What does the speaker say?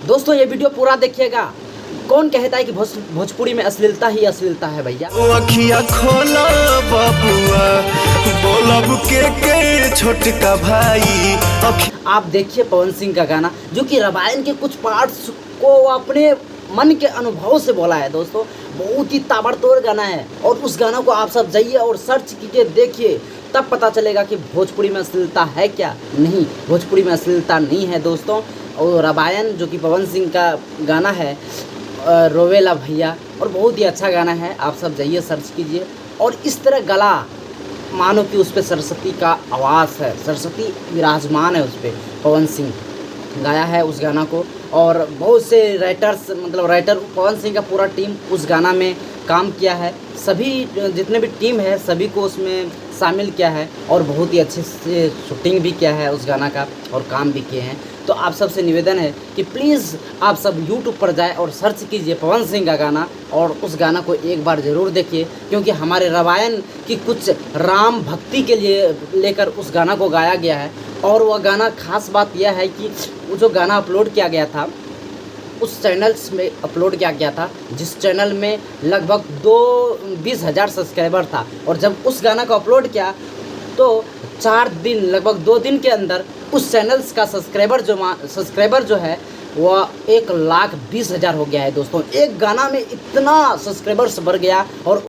दोस्तों ये वीडियो पूरा देखिएगा। कौन कहता है कि भोजपुरी में अश्लीलता ही अश्लीलता है भैया। अखिया खोला बबुआ बोलब के छोटका भाई। आप देखिए पवन सिंह का गाना जो कि रामायण के कुछ पार्ट्स को अपने मन के अनुभव से बोला है। दोस्तों बहुत ही ताबड़तोड़ गाना है और उस गाना को आप सब जाइए और सर्च कीजिए, देखिए, तब पता चलेगा कि भोजपुरी में अश्लीलता है क्या। नहीं, भोजपुरी में अश्लीलता नहीं है दोस्तों। और रामायण जो कि पवन सिंह का गाना है, रोवेला भैया, और बहुत ही अच्छा गाना है। आप सब जाइए सर्च कीजिए और इस तरह गला मानो कि उस पर सरस्वती का आवाज़ है, सरस्वती विराजमान है उस पर। पवन सिंह गाया है उस गाना को और बहुत से राइटर्स, मतलब राइटर पवन सिंह का पूरा टीम उस गाना में काम किया है। सभी जितने भी टीम है सभी को उसमें शामिल किया है और बहुत ही अच्छे से शूटिंग भी किया है उस गाना का और काम भी किए हैं। तो आप सबसे निवेदन है कि प्लीज़ आप सब YouTube पर जाएं और सर्च कीजिए पवन सिंह का गाना और उस गाना को एक बार ज़रूर देखिए, क्योंकि हमारे रामायण की कुछ राम भक्ति के लिए लेकर उस गाना को गाया गया है। और वह गाना खास बात यह है कि वो जो गाना अपलोड किया गया था उस चैनल्स में अपलोड किया गया था जिस चैनल में लगभग 20,000 सब्सक्राइबर था, और जब उस गाना को अपलोड किया तो 4 दिन, लगभग 2 दिन के अंदर उस चैनल्स का सब्सक्राइबर जो है वह 1,20,000 हो गया है। दोस्तों एक गाना में इतना सब्सक्राइबर्स बढ़ गया और